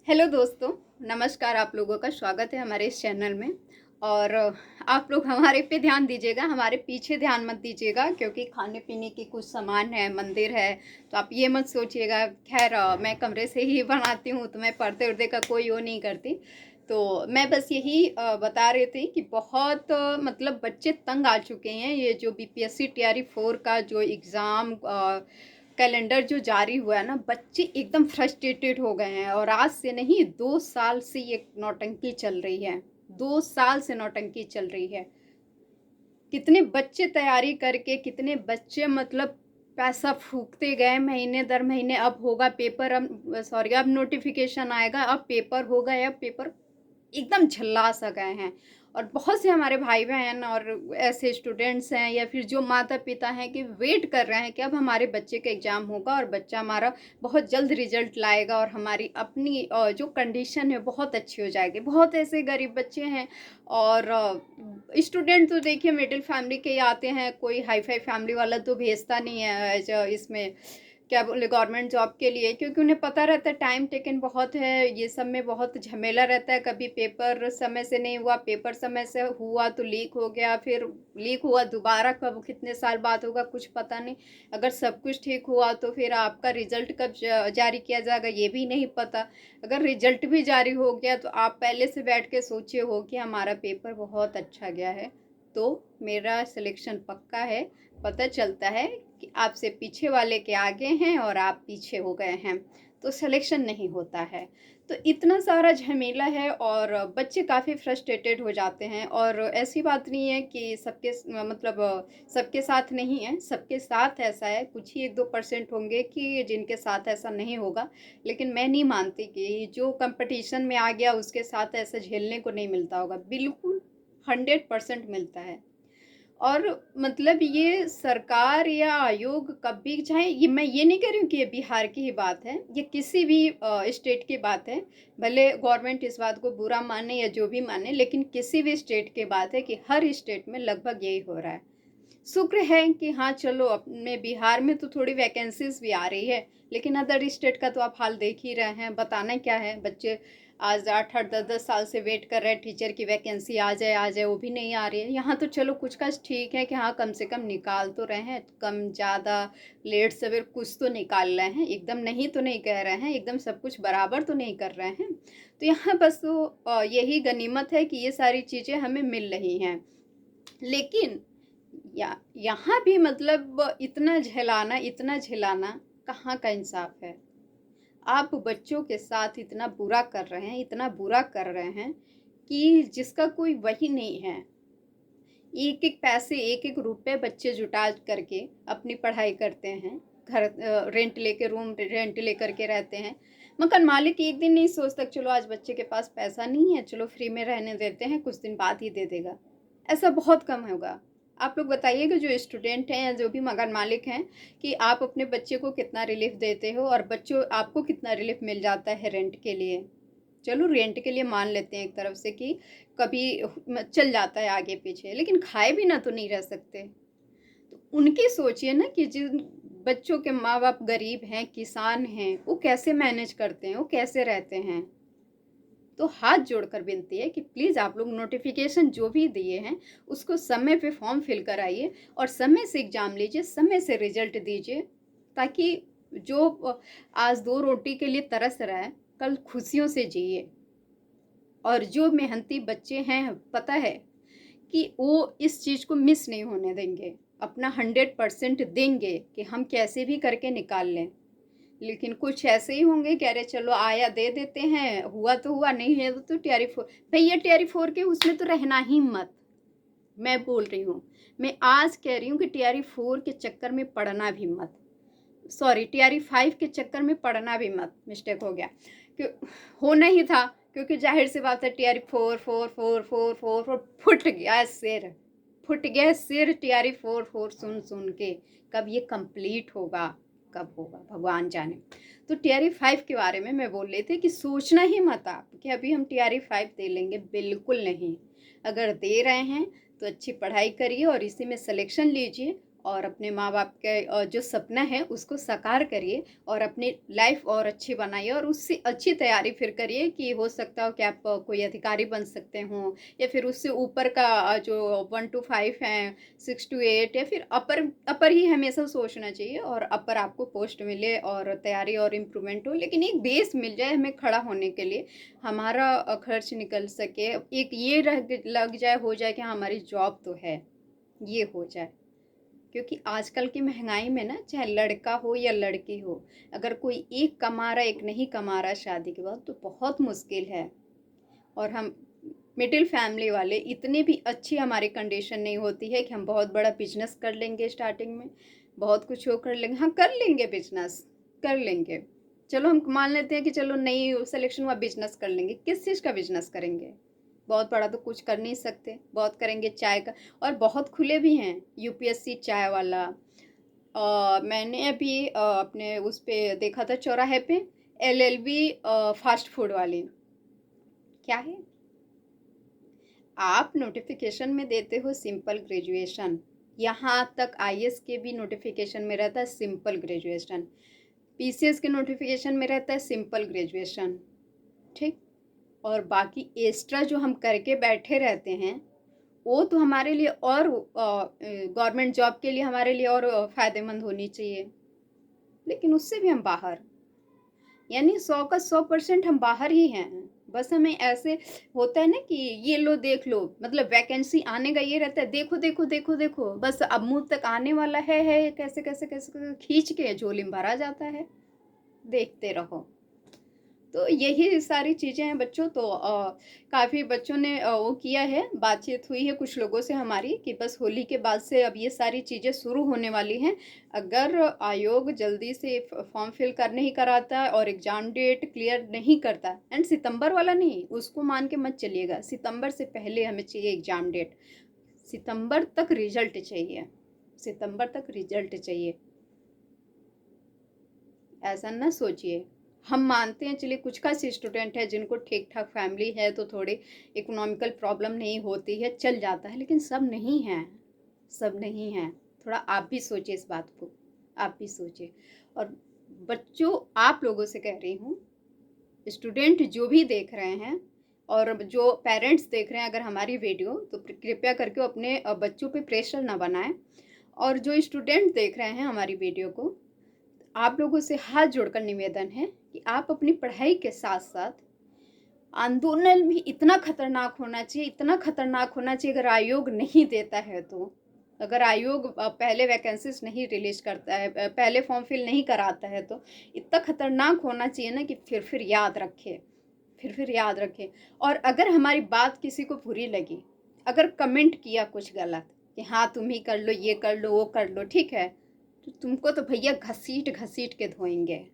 Hello दोस्तों, नमस्कार। आप लोगों का स्वागत है हमारे इस चैनल में। और आप लोग हमारे पे ध्यान दीजिएगा, हमारे पीछे ध्यान मत दीजिएगा, क्योंकि खाने पीने की कुछ सामान है, मंदिर है, तो आप ये मत सोचिएगा। खैर मैं कमरे से ही बनाती हूँ, तो मैं पर्दे उर्दे का कोई वो नहीं करती। तो मैं बस यही बता रही थी कि बहुत मतलब बच्चे तंग आ चुके हैं। ये जो बीपीएससी टीआरई 4 का जो एग्ज़ाम कैलेंडर जो जारी हुआ है ना, बच्चे एकदम फ्रस्ट्रेटेड हो गए हैं। और आज से नहीं, 2 साल से ये नौटंकी चल रही है। 2 साल से नौटंकी चल रही है। कितने बच्चे तैयारी करके, कितने बच्चे मतलब पैसा फूकते गए महीने दर महीने। अब होगा पेपर, अब सॉरी, अब नोटिफिकेशन आएगा, अब पेपर होगा, अब पेपर एकदम झल्ला सा गए हैं। और बहुत से हमारे भाई बहन और ऐसे स्टूडेंट्स हैं या फिर जो माता पिता हैं कि वेट कर रहे हैं कि अब हमारे बच्चे का एग्ज़ाम होगा और बच्चा हमारा बहुत जल्द रिजल्ट लाएगा और हमारी अपनी जो कंडीशन है बहुत अच्छी हो जाएगी। बहुत ऐसे गरीब बच्चे हैं। और स्टूडेंट तो देखिए मिडिल फैमिली के ही आते हैं, कोई हाई फाई फैमिली वाला तो भेजता नहीं है जो इसमें क्या बोले गवर्नमेंट जॉब के लिए, क्योंकि उन्हें पता रहता है टाइम टेकन बहुत है, ये सब में बहुत झमेला रहता है। कभी पेपर समय से नहीं हुआ, पेपर समय से हुआ तो लीक हो गया, फिर लीक हुआ दोबारा कब कितने साल बाद होगा कुछ पता नहीं। अगर सब कुछ ठीक हुआ तो फिर आपका रिजल्ट कब जारी किया जाएगा ये भी नहीं पता। अगर रिजल्ट भी जारी हो गया तो आप पहले से बैठ के सोचे हो कि हमारा पेपर बहुत अच्छा गया है, तो मेरा सिलेक्शन पक्का है। पता चलता है कि आपसे पीछे वाले के आगे हैं और आप पीछे हो गए हैं, तो सिलेक्शन नहीं होता है। तो इतना सारा झमेला है और बच्चे काफ़ी फ्रस्ट्रेटेड हो जाते हैं। और ऐसी बात नहीं है कि सबके मतलब सबके साथ नहीं है, सबके साथ ऐसा है। कुछ ही 1-2% होंगे कि जिनके साथ ऐसा नहीं होगा। लेकिन मैं नहीं मानती कि जो कंपटीशन में आ गया उसके साथ ऐसा झेलने को नहीं मिलता होगा। बिल्कुल 100% मिलता है। और मतलब ये सरकार या आयोग कभी चाहे, ये मैं ये नहीं कह रही हूँ कि ये बिहार की ही बात है, ये किसी भी स्टेट की बात है। भले गवर्नमेंट इस बात को बुरा माने या जो भी माने, लेकिन किसी भी स्टेट की बात है कि हर स्टेट में लगभग यही हो रहा है। शुक्र है कि हाँ चलो अपने बिहार में तो थोड़ी वैकेंसीज भी आ रही है, लेकिन अदर स्टेट का तो आप हाल देख ही रहे हैं। बताना क्या है, बच्चे आज 8-8 10-10 साल से वेट कर रहे हैं टीचर की वैकेंसी आ जाए आ जाए, वो भी नहीं आ रही है। यहाँ तो चलो कुछ का ठीक है कि हाँ कम से कम निकाल तो रहे हैं, कम ज़्यादा लेट सवेर कुछ तो निकाल रहे हैं, एकदम नहीं तो नहीं कह रहे हैं, एकदम सब कुछ बराबर तो नहीं कर रहे हैं। तो यहाँ बस तो यही गनीमत है कि ये सारी चीज़ें हमें मिल रही हैं। लेकिन यहाँ भी मतलब इतना झेलाना कहाँ का इंसाफ है। आप बच्चों के साथ इतना बुरा कर रहे हैं, इतना बुरा कर रहे हैं कि जिसका कोई वही नहीं है। एक एक पैसे, एक एक रुपए बच्चे जुटा करके अपनी पढ़ाई करते हैं। घर रेंट लेके, रूम रेंट लेकर के रहते हैं। मकान मालिक एक दिन नहीं सोचता चलो आज बच्चे के पास पैसा नहीं है, चलो फ्री में रहने देते हैं, कुछ दिन बाद ही दे देगा। ऐसा बहुत कम होगा। आप लोग बताइए कि जो स्टूडेंट हैं या जो भी मकान मालिक हैं, कि आप अपने बच्चे को कितना रिलीफ देते हो और बच्चों आपको कितना रिलीफ मिल जाता है रेंट के लिए। चलो रेंट के लिए मान लेते हैं एक तरफ से कि कभी चल जाता है आगे पीछे, लेकिन खाए बिना तो नहीं रह सकते। तो उनकी सोचिए ना कि जिन बच्चों के माँ बाप गरीब हैं, किसान हैं, वो कैसे मैनेज करते हैं, वो कैसे रहते हैं। तो हाथ जोड़कर विनती है कि प्लीज़ आप लोग नोटिफिकेशन जो भी दिए हैं उसको समय पे फॉर्म फिल कराइए और समय से एग्ज़ाम लीजिए, समय से रिजल्ट दीजिए, ताकि जो आज 2 रोटी के लिए तरस रहा है कल खुशियों से जिए। और जो मेहनती बच्चे हैं पता है कि वो इस चीज़ को मिस नहीं होने देंगे, अपना 100% देंगे कि हम कैसे भी करके निकाल लें। लेकिन कुछ ऐसे ही होंगे कि अरे चलो आया दे देते हैं, हुआ तो हुआ, नहीं है तो टीआरई 4। भैया टीआरई 4 के उसमें तो रहना ही मत। मैं बोल रही हूँ, मैं आज कह रही हूँ कि टीआरई 4 के चक्कर में पड़ना भी मत। सॉरी, टीआरई 5 के चक्कर में पड़ना भी मत, मिस्टेक हो गया। क्यों होना ही था, क्योंकि जाहिर सी बात है टीआरई 4 4 4 4 4 4 फुट गया सिर, फुट गया सिर टीआरई 4 4 सुन सुन के। कब ये कंप्लीट होगा, कब होगा भगवान जाने। तो टीआरई 5 के बारे में मैं बोल रही थी कि सोचना ही मत आप कि अभी हम टीआरई 5 दे लेंगे, बिल्कुल नहीं। अगर दे रहे हैं तो अच्छी पढ़ाई करिए और इसी में सिलेक्शन लीजिए और अपने माँ बाप के जो सपना है उसको साकार करिए और अपनी लाइफ और अच्छी बनाइए और उससे अच्छी तैयारी फिर करिए कि हो सकता हो कि आप कोई अधिकारी बन सकते हों या फिर उससे ऊपर का जो 1 to 5 हैं, 6 to 8 या फिर अपर अपर ही हमेशा सोचना चाहिए और अपर आपको पोस्ट मिले और तैयारी और इम्प्रूवमेंट हो, लेकिन एक बेस मिल जाए हमें खड़ा होने के लिए, हमारा खर्च निकल सके, एक ये लग जाए, हो जाए कि हाँ हमारी जॉब तो है, ये हो जाए। क्योंकि आजकल की महंगाई में ना, चाहे लड़का हो या लड़की हो, अगर कोई एक कमा रहा एक नहीं कमा रहा शादी के बाद तो बहुत मुश्किल है। और हम मिडिल फैमिली वाले इतनी भी अच्छी हमारी कंडीशन नहीं होती है कि हम बहुत बड़ा बिजनेस कर लेंगे स्टार्टिंग में, बहुत कुछ वो कर लेंगे। हाँ कर लेंगे, बिजनेस कर लेंगे, चलो हम मान लेते हैं कि चलो नहीं सिलेक्शन हुआ, बिजनेस कर लेंगे। किस चीज़ का बिजनेस करेंगे? बहुत बड़ा तो कुछ कर नहीं सकते, बहुत करेंगे चाय का, और बहुत खुले भी हैं, यूपीएससी चाय वाला। मैंने अभी अपने उस पे देखा था चौराहे पे, एलएलबी फास्ट फूड वाली। क्या है, आप नोटिफिकेशन में देते हो सिंपल ग्रेजुएशन, यहाँ तक आईएएस के भी नोटिफिकेशन में रहता है सिंपल ग्रेजुएशन, पीसीएस के नोटिफिकेशन में रहता है सिंपल ग्रेजुएशन, ठीक। और बाकी एक्स्ट्रा जो हम करके बैठे रहते हैं वो तो हमारे लिए और गवर्नमेंट जॉब के लिए हमारे लिए और फ़ायदेमंद होनी चाहिए, लेकिन उससे भी हम बाहर, यानी 100% हम बाहर ही हैं। बस हमें ऐसे होता है ना कि ये लो देख लो, मतलब वैकेंसी आने का ये रहता है, देखो देखो देखो देखो, बस अब मुंह तक आने वाला है, कैसे कैसे कैसे खींच के झोली में भरा जाता है, देखते रहो। तो यही सारी चीज़ें हैं बच्चों। तो काफ़ी बच्चों ने वो किया है, बातचीत हुई है कुछ लोगों से हमारी कि बस होली के बाद से अब ये सारी चीज़ें शुरू होने वाली हैं। अगर आयोग जल्दी से फॉर्म फिल कर नहीं कराता और एग्ज़ाम डेट क्लियर नहीं करता, एंड सितंबर वाला नहीं, उसको मान के मत चलिएगा, सितंबर से पहले हमें चाहिए एग्ज़ाम डेट, सितंबर तक रिजल्ट चाहिए, सितंबर तक रिजल्ट चाहिए। ऐसा ना सोचिए, हम मानते हैं चलिए कुछ का स्टूडेंट है जिनको ठीक ठाक फैमिली है तो थोड़ी इकोनॉमिकल प्रॉब्लम नहीं होती है, चल जाता है, लेकिन सब नहीं हैं, सब नहीं हैं। थोड़ा आप भी सोचिए इस बात को, आप भी सोचिए। और बच्चों, आप लोगों से कह रही हूँ, स्टूडेंट जो भी देख रहे हैं और जो पेरेंट्स देख रहे हैं अगर हमारी वीडियो, तो कृपया करके अपने बच्चों पे प्रेशर ना बनाएं। और जो स्टूडेंट देख रहे हैं हमारी वीडियो को, आप लोगों से हाथ जोड़कर निवेदन है कि आप अपनी पढ़ाई के साथ साथ, आंदोलन भी इतना खतरनाक होना चाहिए, इतना खतरनाक होना चाहिए, अगर आयोग नहीं देता है तो, अगर आयोग पहले वैकेंसीज नहीं रिलीज करता है, पहले फॉर्म फिल नहीं कराता है, तो इतना खतरनाक होना चाहिए ना कि फिर याद रखे, फिर याद रखे। और अगर हमारी बात किसी को बुरी लगी, अगर कमेंट किया कुछ गलत कि हाँ तुम ही कर लो, ये कर लो, वो कर लो, ठीक है, तो तुमको तो भैया घसीट घसीट के धोएंगे,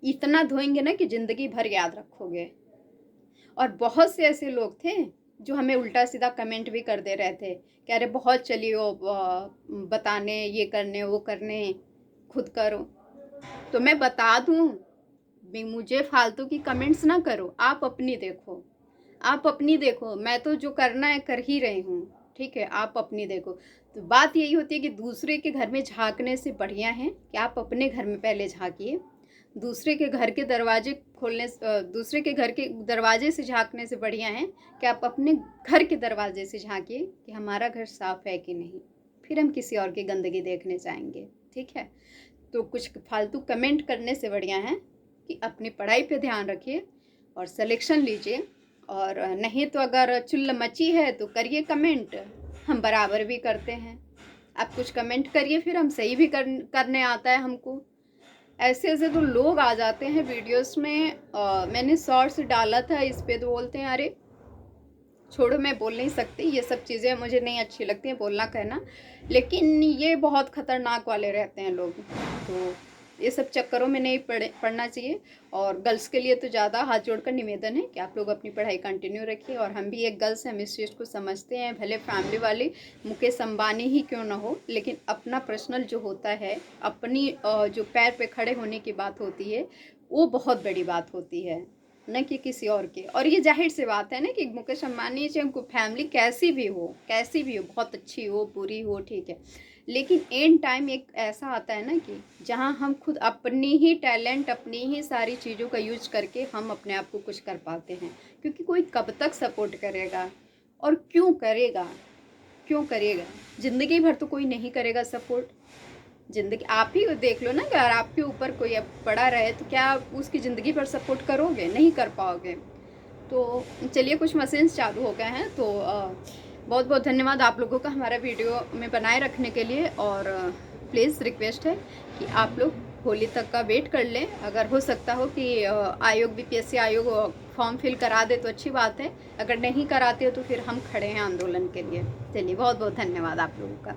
इतना धोएंगे ना कि ज़िंदगी भर याद रखोगे। और बहुत से ऐसे लोग थे जो हमें उल्टा सीधा कमेंट भी कर दे रहे थे कि अरे बहुत चली हो बताने, ये करने वो करने, खुद करो। तो मैं बता दूं, मुझे फालतू की कमेंट्स ना करो, आप अपनी देखो, आप अपनी देखो, मैं तो जो करना है कर ही रही हूँ, ठीक है, आप अपनी देखो। तो बात यही होती है कि दूसरे के घर में झांकने से बढ़िया है कि आप अपने घर में पहले झांकिए। दूसरे के घर के दरवाजे खोलने, दूसरे के घर के दरवाजे से झांकने से बढ़िया है कि आप अपने घर के दरवाजे से झांकिए कि हमारा घर साफ है कि नहीं, फिर हम किसी और की गंदगी देखने जाएंगे, ठीक है। तो कुछ फालतू कमेंट करने से बढ़िया है कि अपनी पढ़ाई पे ध्यान रखिए और सिलेक्शन लीजिए। और नहीं तो अगर चुल्ल मची है तो करिए कमेंट, हम बराबर भी करते हैं, आप कुछ कमेंट करिए, फिर हम सही भी करने आता है हमको। ऐसे ऐसे तो लोग आ जाते हैं वीडियोस में, मैंने शॉर्ट्स डाला था इस पे, तो बोलते हैं अरे छोड़ो मैं बोल नहीं सकती, ये सब चीज़ें मुझे नहीं अच्छी लगती हैं बोलना कहना, लेकिन ये बहुत ख़तरनाक वाले रहते हैं लोग, तो ये सब चक्करों में नहीं पढ़ना चाहिए। और गर्ल्स के लिए तो ज़्यादा हाथ जोड़कर निवेदन है कि आप लोग अपनी पढ़ाई कंटिन्यू रखिए। और हम भी एक गर्ल्स हैं, हम इस चीज़ को समझते हैं, भले फैमिली वाले मुकेश अंबानी ही क्यों ना हो, लेकिन अपना पर्सनल जो होता है, अपनी जो पैर पे खड़े होने की बात होती है, वो बहुत बड़ी बात होती है, न कि किसी और के। और ये जाहिर सी बात है ना कि मुकेश अंबानी चाहे फैमिली कैसी भी हो, कैसी भी हो, बहुत अच्छी हो बुरी हो, ठीक है, लेकिन एंड टाइम एक ऐसा आता है ना कि जहाँ हम खुद अपनी ही टैलेंट, अपनी ही सारी चीज़ों का यूज करके हम अपने आप को कुछ कर पाते हैं। क्योंकि कोई कब तक सपोर्ट करेगा और क्यों करेगा, क्यों करेगा? ज़िंदगी भर तो कोई नहीं करेगा सपोर्ट। ज़िंदगी आप ही देख लो ना, अगर आपके ऊपर कोई अब पड़ा रहे तो क्या आप उसकी ज़िंदगी भर सपोर्ट करोगे? नहीं कर पाओगे। तो चलिए, कुछ मशीन्स चालू हो गए हैं, तो बहुत बहुत धन्यवाद आप लोगों का हमारा वीडियो में बनाए रखने के लिए। और प्लीज़ रिक्वेस्ट है कि आप लोग होली तक का वेट कर लें। अगर हो सकता हो कि आयोग, बीपीएससी आयोग फॉर्म फिल करा दे तो अच्छी बात है। अगर नहीं कराते हो तो फिर हम खड़े हैं आंदोलन के लिए। चलिए, बहुत बहुत धन्यवाद आप लोगों का।